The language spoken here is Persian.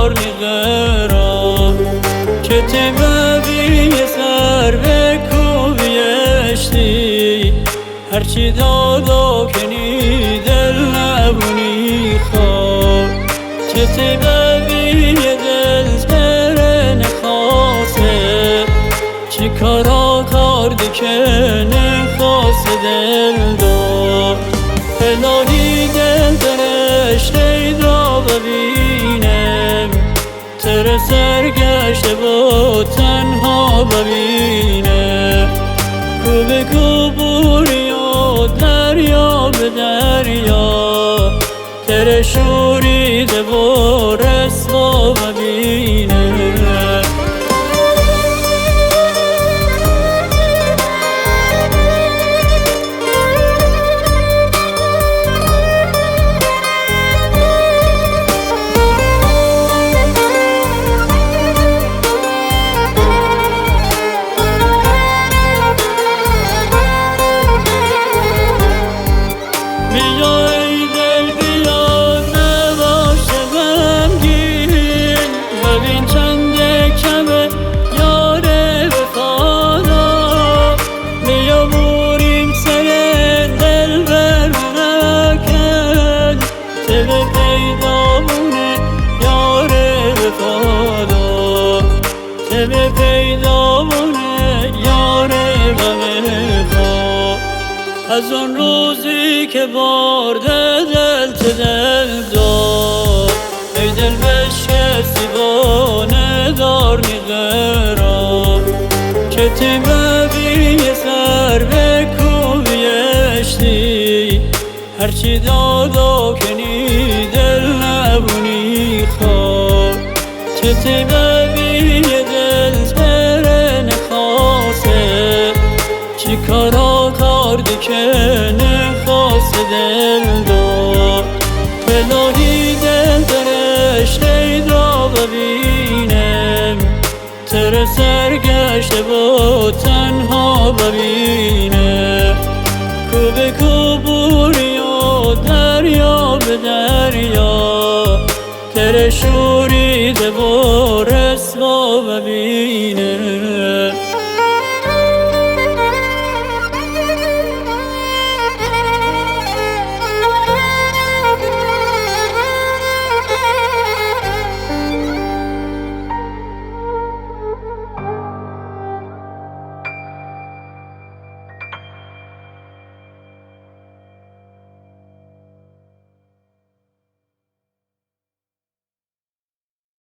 ندار نگرا که تی ببی سر به کوبیشتی هرچی دادا کنی دل نبونی خواب که تی ببی دل سر نخواسته چی کارا کارده که نخواسته دل دار الهی دل درش را ببینم تر سرگشته با تنها ببینم کو به کو بوری و دریا به دریا تر شوریده با رسوا ببینم بیا ای دل بیا نباش غمگین ببین چند کمه یار وفادار بیا بریم سر دل بر نکن دل پیدا مونه یار وفادار دل پیدا مونه یار وفادار از اون روزی که برده دل تو دل دار ای دل بشکستی با ندار نگرا که تی ببی سر به کوبیشتی هرچی دادا کنی دل نبونی خواب که تی ببی دل سر نخواسته چی کارا کارده که نخواسته دل دار الهی دل درش را ببینم تر سرگشته با تنها ببینم کو به کو بوری و دریا به دریا تر شوریده با رسوا ببینم